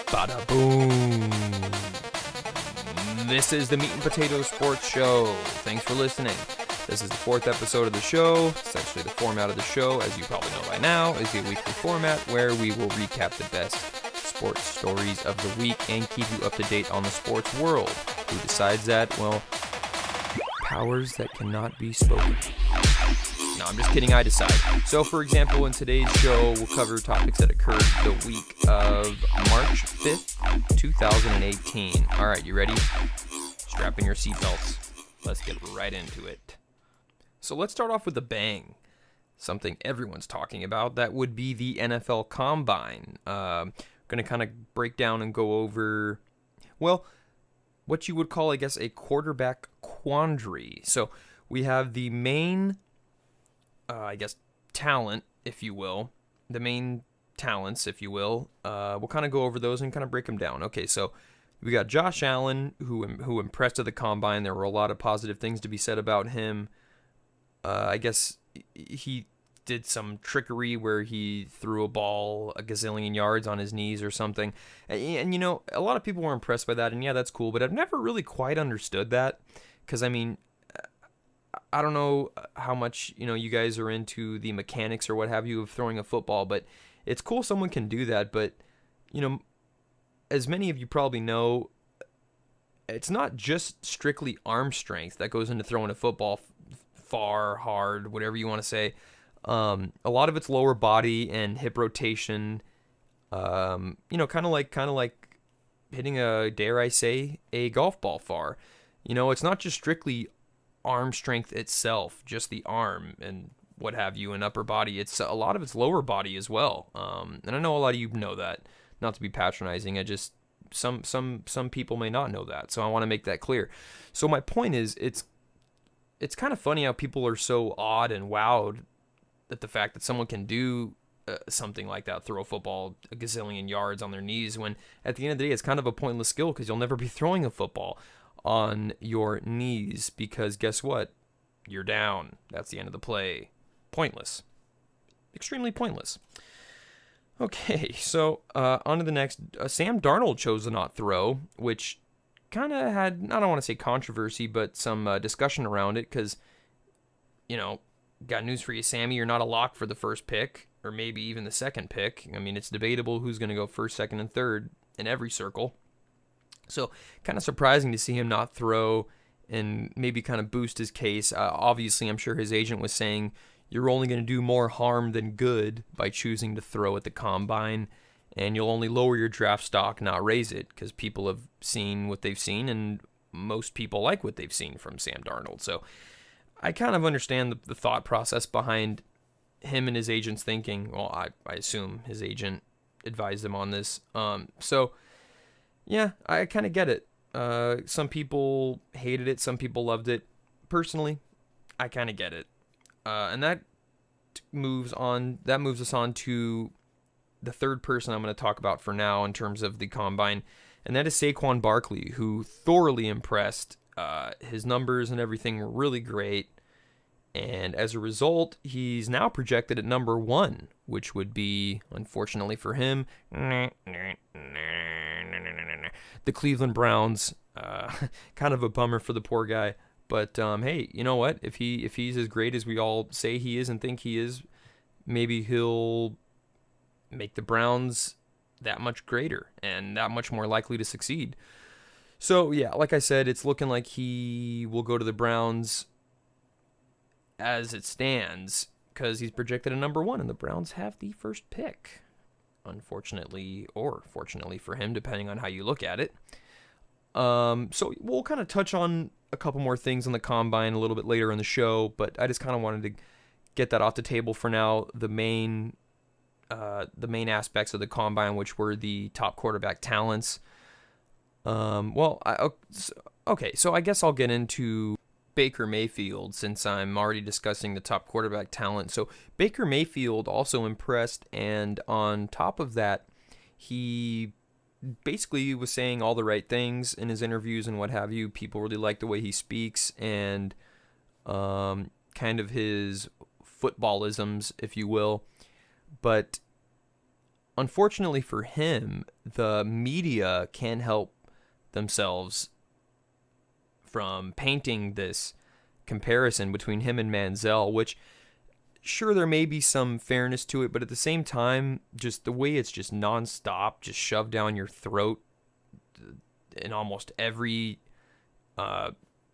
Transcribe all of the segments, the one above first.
Bada boom. This is the Meat and Potatoes Sports Show. Thanks for listening. This is the fourth episode of the show. Essentially, the format of the show, as you probably know by now, is the weekly format where we will recap the best sports stories of the week and keep you up to date on the sports world. Who decides that? Well, powers that cannot be spoken. No, I'm just kidding, I decide. So, for example, in today's show, we'll cover topics that occurred the week of March 5th, 2018. All right, you ready? Strap in your seatbelts. Let's get right into it. So let's start off with a bang. Something everyone's talking about. That would be the NFL Combine. Going to kind of break down and go over, well, what you would call, I guess, a quarterback quandary. So we have the main, talent, if you will. The main talents, if you will. We'll kind of go over those and kind of break them down. Okay, so we got Josh Allen, who impressed at the Combine. There were a lot of positive things to be said about him. I guess he did some trickery where he threw a ball a gazillion yards on his knees or something. And you know, a lot of people were impressed by that, and yeah, that's cool, but I've never really quite understood that, because, I mean, I don't know how much, you guys are into the mechanics or what have you of throwing a football, but it's cool someone can do that, but, as many of you probably know, it's not just strictly arm strength that goes into throwing a football far, hard, whatever you want to say. A lot of it's lower body and hip rotation. Kind of like hitting a golf ball far. It's not just strictly arm strength itself, just the arm and what have you, and upper body. It's a lot of it's lower body as well. And I know a lot of you know that. Not to be patronizing, some people may not know that, so I want to make that clear. So my point is, it's kind of funny how people are so awed and wowed at the fact that someone can do something like that, throw a football a gazillion yards on their knees, when at the end of the day it's kind of a pointless skill, because you'll never be throwing a football on your knees, because guess what? You're down. That's the end of the play. Pointless. Extremely pointless. Okay, so on to the next. Sam Darnold chose to not throw, which kind of had, I don't want to say controversy, but some discussion around it, because, got news for you, Sammy, you're not a lock for the first pick, or maybe even the second pick. I mean, it's debatable who's going to go first, second, and third in every circle. So kind of surprising to see him not throw and maybe kind of boost his case. Obviously, I'm sure his agent was saying, you're only going to do more harm than good by choosing to throw at the Combine, and you'll only lower your draft stock, not raise it, because people have seen what they've seen, and most people like what they've seen from Sam Darnold. So I kind of understand the thought process behind him and his agent's thinking. Well, I assume his agent advised him on this. So, yeah, I kind of get it. Some people hated it. Some people loved it. Personally, I kind of get it. And that moves us on to the third person I'm going to talk about for now in terms of the Combine, and that is Quon Berkeley, who thoroughly impressed. His numbers and everything were really great, and as a result, he's now projected at number 1, which would be, unfortunately for him, the Cleveland Browns. Kind of a bummer for the poor guy. But hey, you know what? If he's as great as we all say he is and think he is, maybe he'll make the Browns that much greater and that much more likely to succeed. So yeah, like I said, it's looking like he will go to the Browns as it stands, because he's projected at number 1, and the Browns have the first pick. Unfortunately, or fortunately for him, depending on how you look at it. So we'll kind of touch on a couple more things on the Combine a little bit later in the show, but I just kind of wanted to get that off the table for now. The main aspects of the Combine, which were the top quarterback talents. Okay, so I guess I'll get into Baker Mayfield, since I'm already discussing the top quarterback talent. So Baker Mayfield also impressed, and on top of that, he basically was saying all the right things in his interviews and what have you. People really like the way he speaks and kind of his footballisms, if you will. But unfortunately for him, the media can help themselves from painting this comparison between him and Manziel, which sure there may be some fairness to it, but at the same time, just the way it's just nonstop, just shoved down your throat in almost every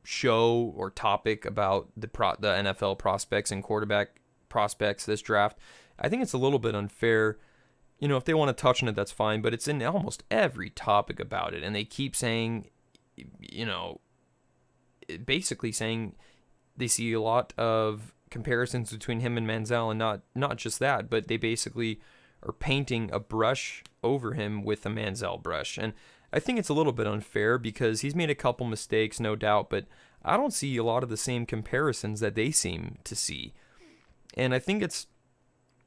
show or topic about the NFL prospects and quarterback prospects this draft, I think it's a little bit unfair. You know, if they want to touch on it, that's fine, but it's in almost every topic about it, and they keep saying, you know, basically saying they see a lot of comparisons between him and Manziel, and not just that, but they basically are painting a brush over him with a Manziel brush. And I think it's a little bit unfair because he's made a couple mistakes, no doubt, but I don't see a lot of the same comparisons that they seem to see. And I think it's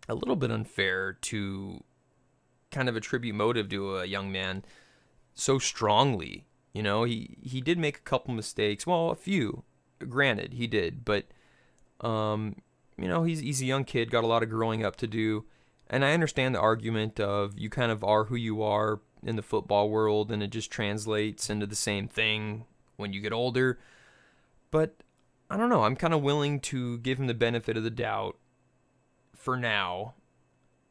a little bit unfair to kind of attribute motive to a young man so strongly. You know, he did make a couple mistakes. Well, a few. Granted, he did. But, you know, he's a young kid, got a lot of growing up to do. And I understand the argument of you kind of are who you are in the football world, and it just translates into the same thing when you get older. But I don't know. I'm kind of willing to give him the benefit of the doubt for now.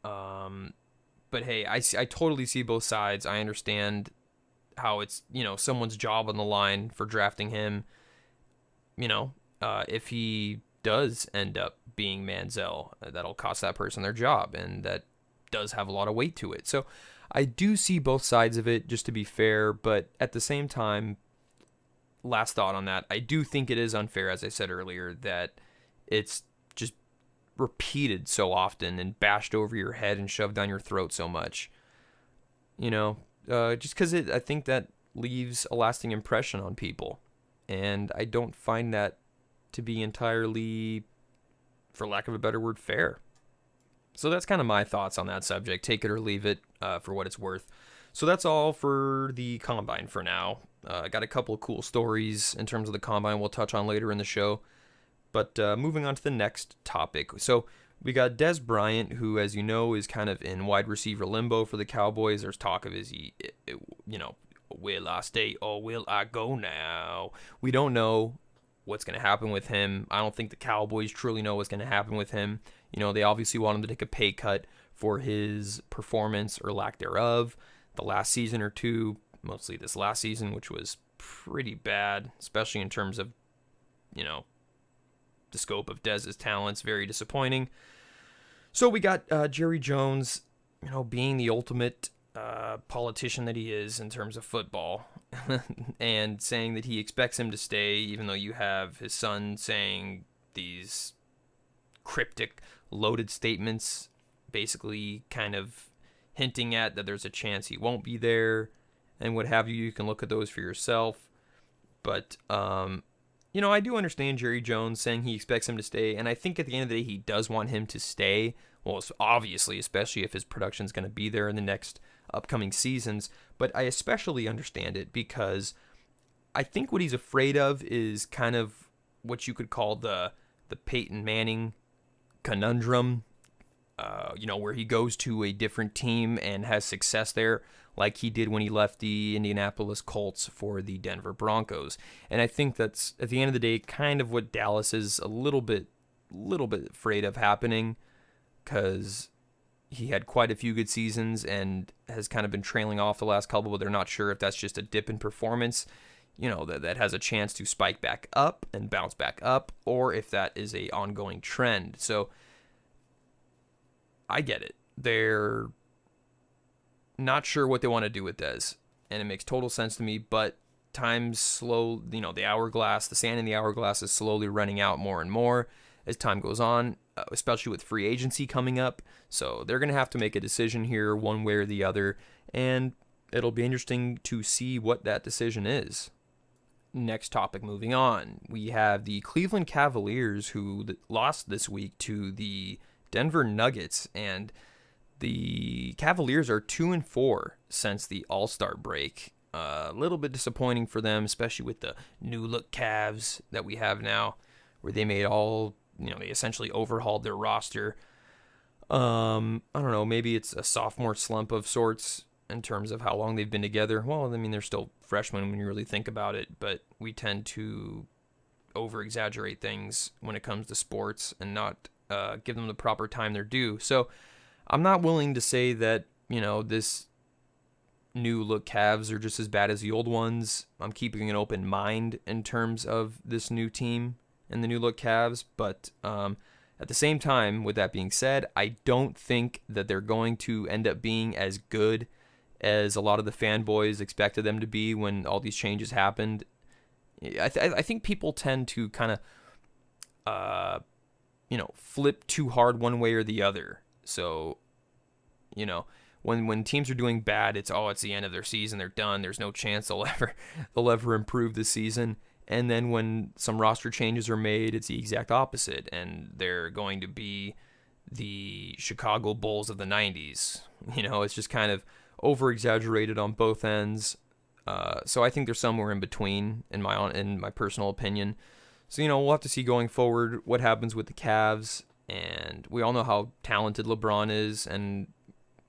But hey, I totally see both sides. I understand how it's, you know, someone's job on the line for drafting him. You know, if he does end up being Manziel, that'll cost that person their job, and that does have a lot of weight to it. So I do see both sides of it, just to be fair, but at the same time, last thought on that, I do think it is unfair, as I said earlier, that it's just repeated so often and bashed over your head and shoved down your throat so much. You know, just because I think that leaves a lasting impression on people. And I don't find that to be entirely, for lack of a better word, fair. So that's kind of my thoughts on that subject. Take it or leave it for what it's worth. So that's all for the Combine for now. I got a couple of cool stories in terms of the Combine we'll touch on later in the show. But moving on to the next topic. So we got Dez Bryant, who, as you know, is kind of in wide receiver limbo for the Cowboys. There's talk of will I stay or will I go now? We don't know what's going to happen with him. I don't think the Cowboys truly know what's going to happen with him. You know, they obviously want him to take a pay cut for his performance or lack thereof the last season or two, mostly this last season, which was pretty bad, especially in terms of, you know, the scope of Dez's talents. Very disappointing. So we got Jerry Jones, you know, being the ultimate politician that he is in terms of football and saying that he expects him to stay, even though you have his son saying these cryptic, loaded statements, basically kind of hinting at that there's a chance he won't be there and what have you. You can look at those for yourself. But, you know, I do understand Jerry Jones saying he expects him to stay, and I think at the end of the day he does want him to stay. Well, obviously, especially if his production is going to be there in the next upcoming seasons. But I especially understand it because I think what he's afraid of is kind of what you could call the Peyton Manning conundrum, you know, where he goes to a different team and has success there, like he did when he left the Indianapolis Colts for the Denver Broncos. And I think that's, at the end of the day, kind of what Dallas is a little bit afraid of happening, because he had quite a few good seasons and has kind of been trailing off the last couple, but they're not sure if that's just a dip in performance, you know, that has a chance to spike back up and bounce back up, or if that is a ongoing trend. So I get it. They're not sure what they want to do with Dez, and it makes total sense to me, but time's slow, you know, the sand in the hourglass is slowly running out more and more as time goes on, especially with free agency coming up. So they're going to have to make a decision here one way or the other, and it'll be interesting to see what that decision is. Next topic, moving on. We have the Cleveland Cavaliers, who lost this week to the Denver Nuggets, and the Cavaliers are 2-4 since the All-Star break. A little bit disappointing for them, especially with the new look Cavs that we have now, where they made they essentially overhauled their roster. I don't know, maybe it's a sophomore slump of sorts in terms of how long they've been together. Well, I mean, they're still freshmen when you really think about it, but we tend to over exaggerate things when it comes to sports and not give them the proper time they're due. So I'm not willing to say that, this new look Cavs are just as bad as the old ones. I'm keeping an open mind in terms of this new team and the new look Cavs, but at the same time, with that being said, I don't think that they're going to end up being as good as a lot of the fanboys expected them to be when all these changes happened. I think people tend to kind of, flip too hard one way or the other. So, when teams are doing bad, it's the end of their season, they're done. There's no chance they'll ever improve this season. And then when some roster changes are made, it's the exact opposite, and they're going to be the Chicago Bulls of the 90s. It's just kind of over-exaggerated on both ends. So I think they're somewhere in between, in my personal opinion. So, we'll have to see going forward what happens with the Cavs, and we all know how talented LeBron is and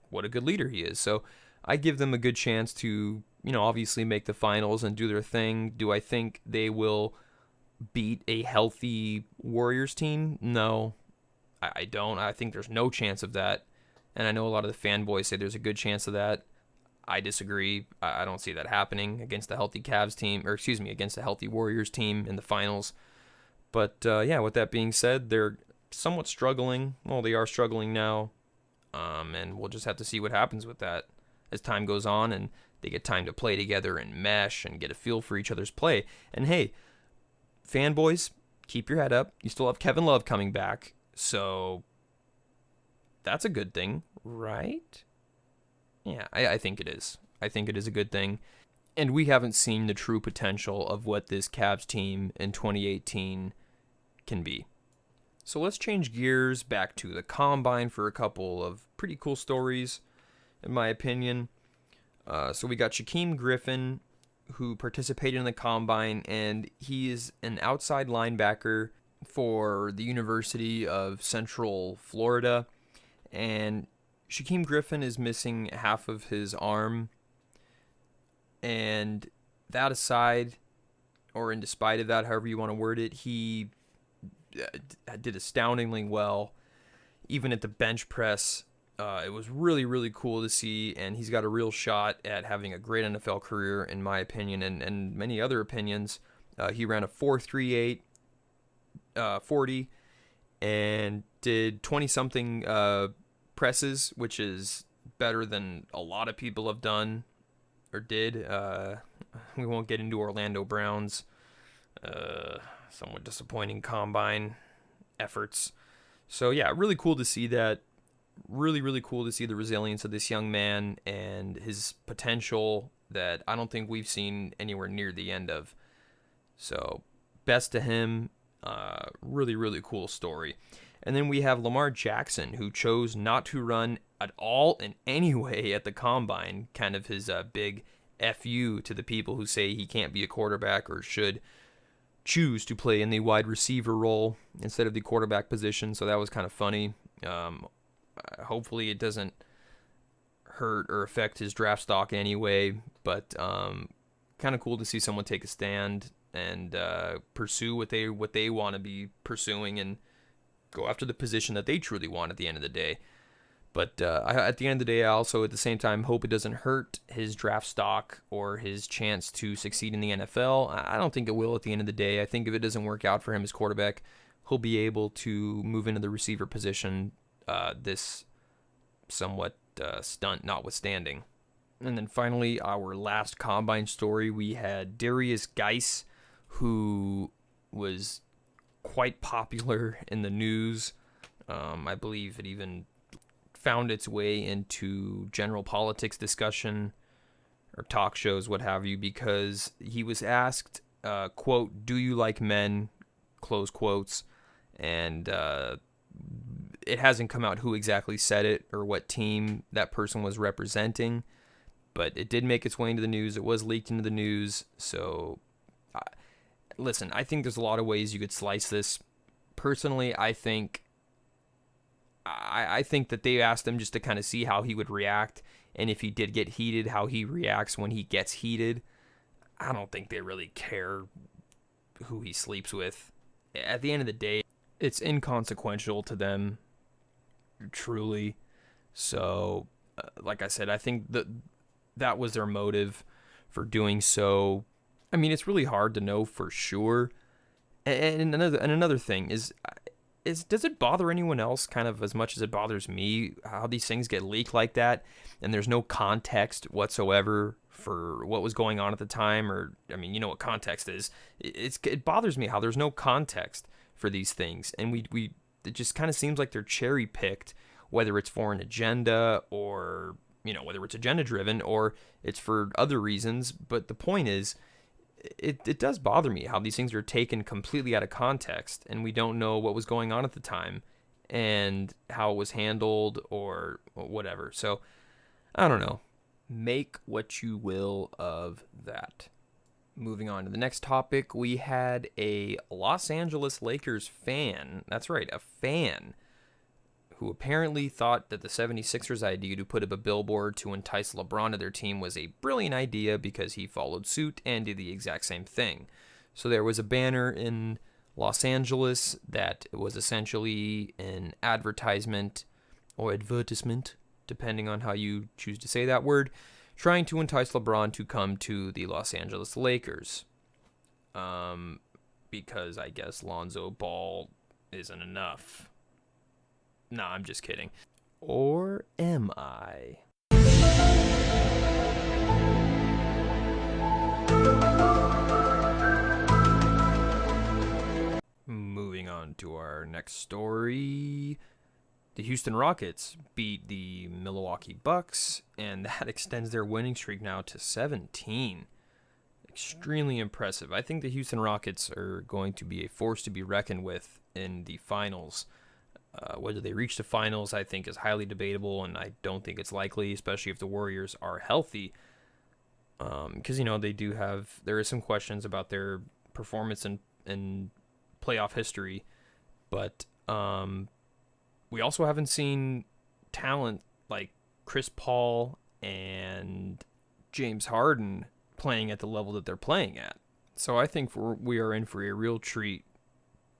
what a good leader he is. So I give them a good chance to, obviously make the finals and do their thing. Do I think they will beat a healthy Warriors team? No, I don't. I think there's no chance of that. And I know a lot of the fanboys say there's a good chance of that. I disagree. I don't see that happening against the healthy Cavs team, against the healthy Warriors team in the finals. But with that being said, they're somewhat struggling. Well, they are struggling now. And we'll just have to see what happens with that as time goes on and they get time to play together and mesh and get a feel for each other's play. And hey, fanboys, keep your head up. You still have Kevin Love coming back. So that's a good thing, right? Yeah, I think it is. I think it is a good thing. And we haven't seen the true potential of what this Cavs team in 2018 can be. So let's change gears back to the Combine for a couple of pretty cool stories, in my opinion. So we got Shaquem Griffin, who participated in the Combine, and he is an outside linebacker for the University of Central Florida. And Shaquem Griffin is missing half of his arm. And that aside, or in despite of that, however you want to word it, he did astoundingly well. Even at the bench press, it was really, really cool to see, and he's got a real shot at having a great NFL career, in my opinion, and many other opinions. He ran a 4.38 40 and did 20-something presses, which is better than a lot of people have done or did. We won't get into Orlando Brown's somewhat disappointing Combine efforts. So, yeah, really cool to see that. Really, really cool to see the resilience of this young man and his potential that I don't think we've seen anywhere near the end of. So, best to him. Really, really cool story. And then we have Lamar Jackson, who chose not to run at all in any way at the Combine. Kind of his big FU to the people who say he can't be a quarterback or should choose to play in the wide receiver role instead of the quarterback position. So that was kind of funny. Hopefully it doesn't hurt or affect his draft stock anyway, but kind of cool to see someone take a stand and pursue what they want to be pursuing and go after the position that they truly want at the end of the day. But at the end of the day, I also at the same time hope it doesn't hurt his draft stock or his chance to succeed in the NFL. I don't think it will at the end of the day. I think if it doesn't work out for him as quarterback, he'll be able to move into the receiver position, this somewhat stunt notwithstanding. And then finally, our last Combine story, we had Darius Geis, who was quite popular in the news. I believe it even found its way into general politics discussion or talk shows, what have you, because he was asked, quote, "Do you like men?" close quotes, and it hasn't come out who exactly said it or what team that person was representing, but it did make its way into the news. It was leaked into the news. So, listen, I think there's a lot of ways you could slice this. Personally, I think I think that they asked him just to kind of see how he would react, and if he did get heated, how he reacts when he gets heated. I don't think they really care who he sleeps with. At the end of the day, it's inconsequential to them, truly. So, like I said, I think that was their motive for doing so. I mean, it's really hard to know for sure. And another thing is does it bother anyone else kind of as much as it bothers me how these things get leaked like that, and there's no context whatsoever for what was going on at the time? Or, I mean, you know what context is. It bothers me how there's no context for these things, and it just kind of seems like they're cherry picked, whether it's for an agenda or, you know, whether it's agenda driven or it's for other reasons. But the point is, it does bother me how these things are taken completely out of context, and we don't know what was going on at the time and how it was handled or whatever. So, I don't know. Make what you will of that. Moving on to the next topic, we had a Los Angeles Lakers fan, that's right, a fan, who apparently thought that the 76ers idea to put up a billboard to entice LeBron to their team was a brilliant idea because he followed suit and did the exact same thing. So there was a banner in Los Angeles that was essentially an advertisement or advertisement, depending on how you choose to say that word, trying to entice LeBron to come to the Los Angeles Lakers. Because I guess Lonzo Ball isn't enough. Nah, I'm just kidding. Or am I? Moving on to our next story. The Houston Rockets beat the Milwaukee Bucks, and that extends their winning streak now to 17. Extremely impressive. I think the Houston Rockets are going to be a force to be reckoned with in the finals. Whether they reach the finals, I think, is highly debatable, and I don't think it's likely, especially if the Warriors are healthy. Because, you know, there is some questions about their performance in playoff history, but we also haven't seen talent like Chris Paul and James Harden playing at the level that they're playing at. So I think we are in for a real treat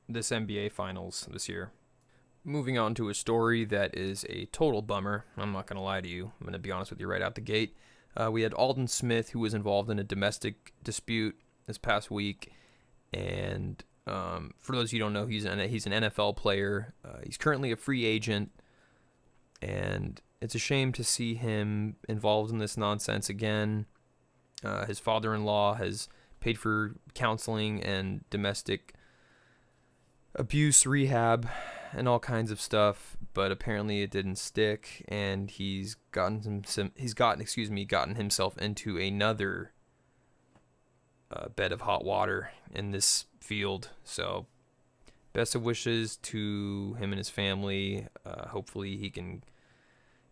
this NBA Finals this year. Moving on to a story that is a total bummer. I'm not going to lie to you. I'm going to be honest with you right out the gate. We had Alden Smith, who was involved in a domestic dispute this past week. And for those of you who don't know, he's an NFL player. He's currently a free agent. And it's a shame to see him involved in this nonsense again. His father-in-law has paid for counseling and domestic abuse rehab and all kinds of stuff, but apparently it didn't stick, and he's gotten himself into another bed of hot water in this field. So best of wishes to him and his family. Hopefully he can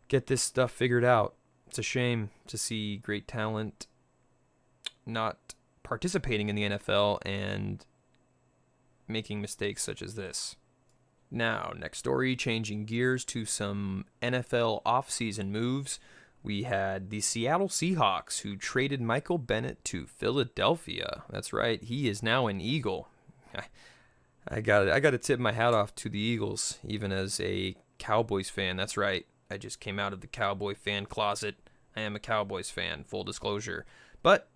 get this stuff figured out. It's a shame to see great talent not participating in the NFL and making mistakes such as this. Now, next story, changing gears to some NFL offseason moves. We had the Seattle Seahawks, who traded Michael Bennett to Philadelphia. That's right, he is now an Eagle. I got to tip my hat off to the Eagles, even as a Cowboys fan. That's right, I just came out of the Cowboy fan closet. I am a Cowboys fan, full disclosure. But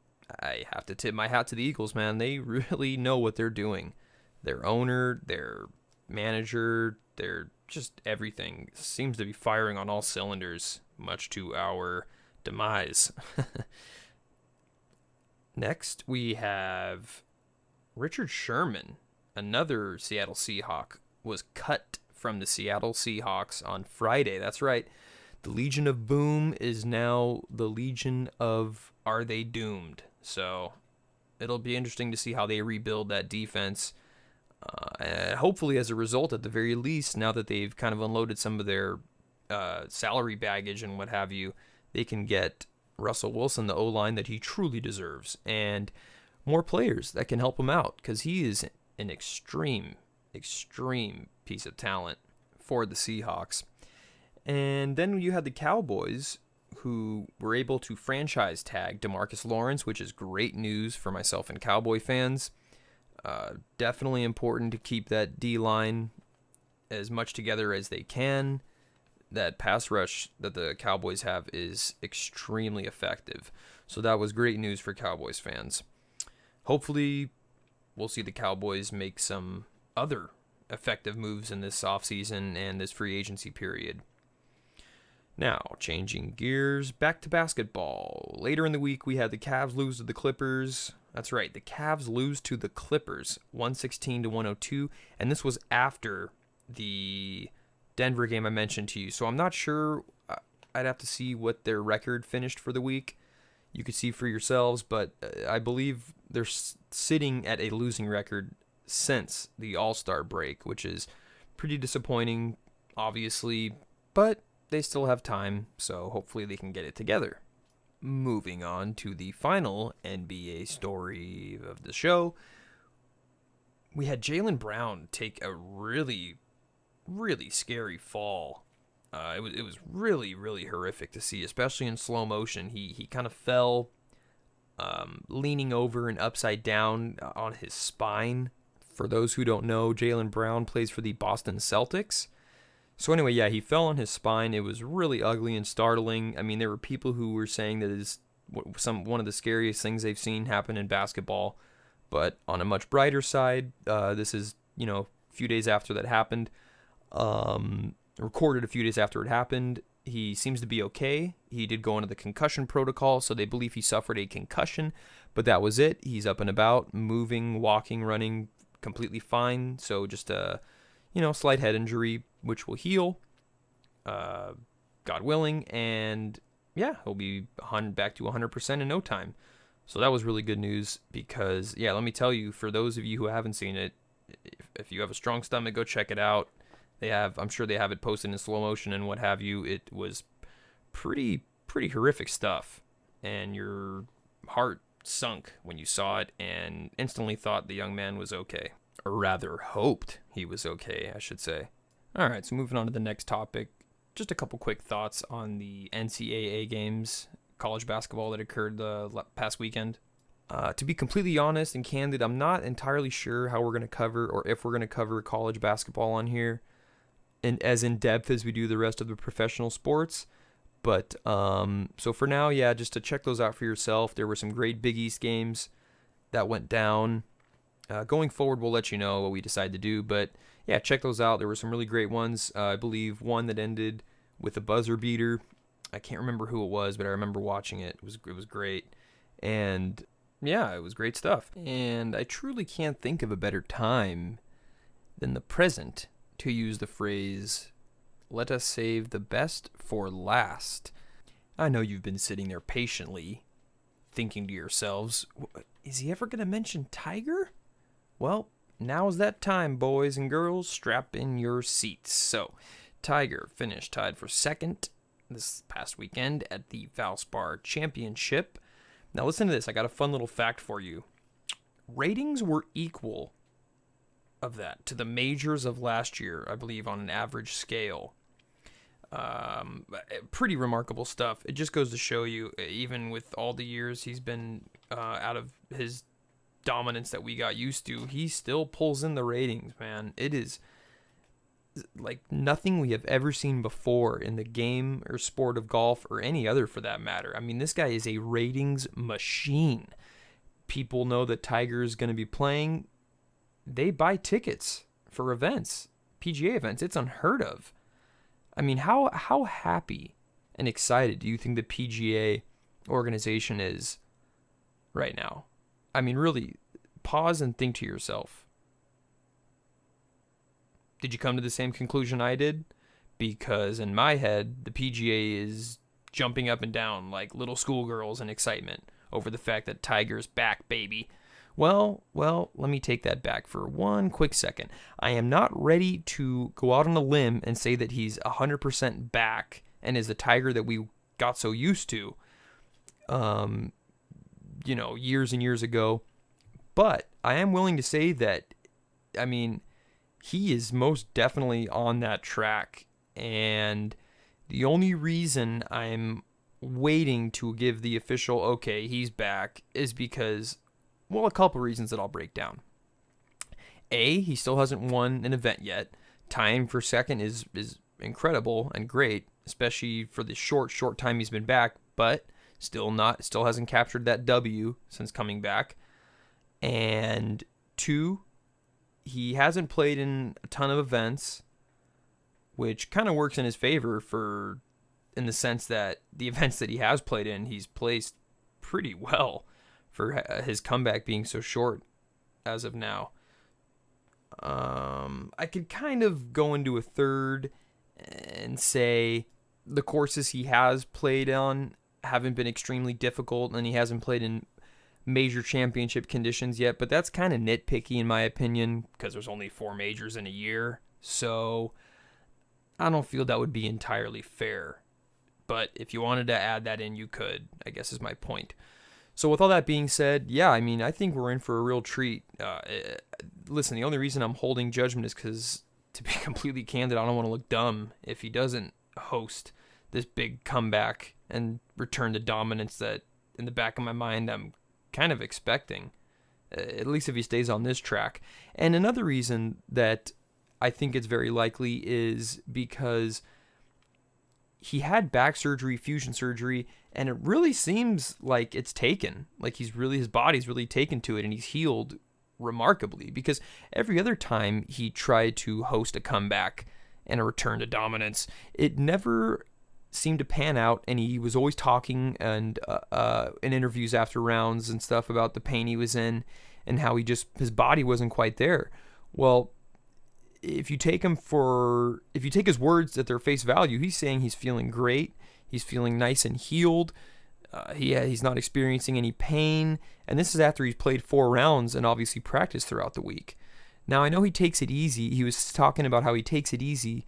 I have to tip my hat to the Eagles, man. They really know what they're doing. Their owner, their manager, they're just everything seems to be firing on all cylinders, much to our demise. Next, we have Richard Sherman, another Seattle Seahawk, was cut from the Seattle Seahawks on Friday. That's right. The Legion of Boom is now the Legion of Are They Doomed? So it'll be interesting to see how they rebuild that defense. Hopefully, as a result, at the very least, now that they've kind of unloaded some of their salary baggage and what have you, they can get Russell Wilson the O-line that he truly deserves, and more players that can help him out, because he is an extreme piece of talent for the Seahawks. And then you had the Cowboys, who were able to franchise tag DeMarcus Lawrence, which is great news for myself and Cowboy fans. Definitely important to keep that D-line as much together as they can. That pass rush that the Cowboys have is extremely effective. So that was great news for Cowboys fans. Hopefully, we'll see the Cowboys make some other effective moves in this offseason and this free agency period. Now, changing gears, back to basketball. Later in the week, we had the Cavs lose to the Clippers. That's right, the Cavs lose to the Clippers, 116-102, and this was after the Denver game I mentioned to you. So I'm not sure. I'd have to see what their record finished for the week. You could see for yourselves, but I believe they're sitting at a losing record since the All-Star break, which is pretty disappointing, obviously, but they still have time, so hopefully they can get it together. Moving on to the final NBA story of the show, we had Jalen Brown take a really, really scary fall. It was really, really horrific to see, especially in slow motion. He kind of fell, leaning over and upside down on his spine. For those who don't know, Jalen Brown plays for the Boston Celtics. So anyway, yeah, he fell on his spine. It was really ugly and startling. I mean, there were people who were saying that it is one of the scariest things they've seen happen in basketball. But on a much brighter side, this is, a few days after that happened. Recorded a few days after it happened. He seems to be okay. He did go into the concussion protocol, so they believe he suffered a concussion. But that was it. He's up and about, moving, walking, running, completely fine. So just a, slight head injury, which will heal, God willing, and yeah, he'll be back to 100% in no time. So that was really good news because, yeah, let me tell you, for those of you who haven't seen it, if you have a strong stomach, go check it out. I'm sure they have it posted in slow motion and what have you. It was pretty horrific stuff, and your heart sunk when you saw it and instantly thought the young man was okay. Or rather, hoped he was okay, I should say. All right, so moving on to the next topic. Just a couple quick thoughts on the NCAA games, college basketball that occurred the past weekend. To be completely honest and candid, I'm not entirely sure how we're going to cover or if we're going to cover college basketball on here and as in depth as we do the rest of the professional sports. But so for now, yeah, just to check those out for yourself. There were some great Big East games that went down. Going forward, we'll let you know what we decide to do. But yeah, check those out. There were some really great ones. I believe one that ended with a buzzer beater. I can't remember who it was, but I remember watching it. It was great. And yeah, it was great stuff. And I truly can't think of a better time than the present to use the phrase, "Let us save the best for last." I know you've been sitting there patiently thinking to yourselves, is he ever going to mention Tiger? Well, now's that time, boys and girls. Strap in your seats. So, Tiger finished tied for second this past weekend at the Valspar Championship. Now, listen to this. I got a fun little fact for you. Ratings were equal of that to the majors of last year, I believe, on an average scale. Pretty remarkable stuff. It just goes to show you, even with all the years he's been out of his dominance that we got used to, he still pulls in the ratings, man. It is like nothing we have ever seen before in the game or sport of golf or any other for that matter. I mean, this guy is a ratings machine. People know that Tiger is going to be playing. They buy tickets for events, PGA events. It's unheard of. I mean, how happy and excited do you think the PGA organization is right now? I mean, really, pause and think to yourself. Did you come to the same conclusion I did? Because in my head, the PGA is jumping up and down like little schoolgirls in excitement over the fact that Tiger's back, baby. Well, let me take that back for one quick second. I am not ready to go out on a limb and say that he's 100% back and is the Tiger that we got so used to, years and years ago. But I am willing to say that, I mean, he is most definitely on that track. And The only reason I'm waiting to give the official, okay, he's back, is because, well, a couple reasons that I'll break down. A, he still hasn't won an event yet. Tying for second is incredible and great, especially for the short time he's been back, but still hasn't captured that W since coming back. And 2, he hasn't played in a ton of events, which kind of works in his favor in the sense that the events that he has played in, he's placed pretty well for his comeback being so short as of now. I could kind of go into a third and say the courses he has played on haven't been extremely difficult, and he hasn't played in major championship conditions yet, but that's kind of nitpicky in my opinion because there's only 4 majors in a year, so I don't feel that would be entirely fair. But if you wanted to add that in, you could, I guess is my point. So with all that being said, yeah, I mean, I think we're in for a real treat. Listen, the only reason I'm holding judgment is because, to be completely candid, I don't want to look dumb if he doesn't host this big comeback and return to dominance that, in the back of my mind, I'm kind of expecting, at least if he stays on this track. And another reason that I think it's very likely is because he had back surgery, fusion surgery, and it really seems like it's taken. Like his body's really taken to it, and he's healed remarkably. Because every other time he tried to host a comeback and a return to dominance, it never seemed to pan out, and he was always talking and in interviews after rounds and stuff about the pain he was in and how his body wasn't quite there. Well, if you take his words at their face value, he's saying he's feeling great. He's feeling nice and healed. He's not experiencing any pain. And this is after he's played 4 rounds and obviously practiced throughout the week. Now, I know he takes it easy. He was talking about how he takes it easy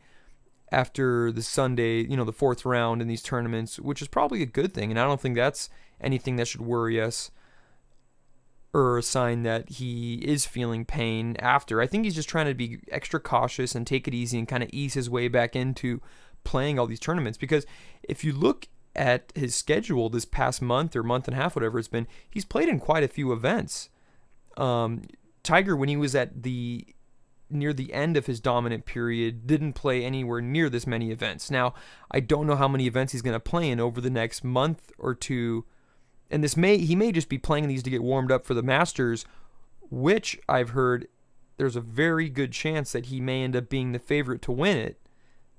after the Sunday, the 4th round in these tournaments, which is probably a good thing. And I don't think that's anything that should worry us or a sign that he is feeling pain after. I think he's just trying to be extra cautious and take it easy and kind of ease his way back into playing all these tournaments. Because if you look at his schedule this past month or month and a half, whatever it's been, he's played in quite a few events. Tiger, when he was near the end of his dominant period, didn't play anywhere near this many events. Now, I don't know how many events he's going to play in over the next month or two. And he may just be playing these to get warmed up for the Masters, which I've heard there's a very good chance that he may end up being the favorite to win it.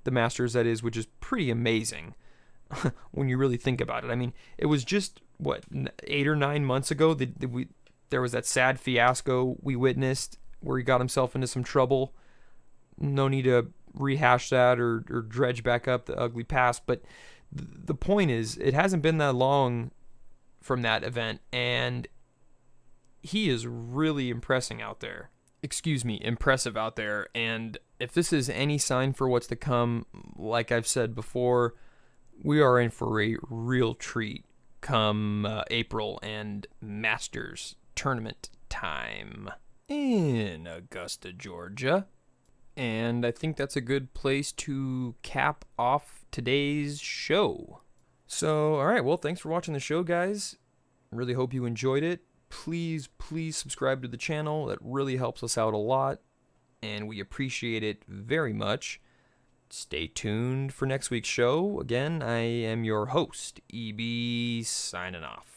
The Masters, that is, which is pretty amazing when you really think about it. I mean, it was just, 8 or 9 months ago there was that sad fiasco we witnessed where he got himself into some trouble. No need to rehash that or dredge back up the ugly past, but the point is, it hasn't been that long from that event, and he is really impressive out there. And if this is any sign for what's to come, like I've said before, we are in for a real treat come April and Masters tournament time in Augusta, Georgia. And I think that's a good place to cap off today's show. So, all right, well, thanks for watching the show, guys. Really hope you enjoyed it. Please subscribe to the channel. That really helps us out a lot, and we appreciate it very much. Stay tuned for next week's show. Again, I am your host, EB, signing off.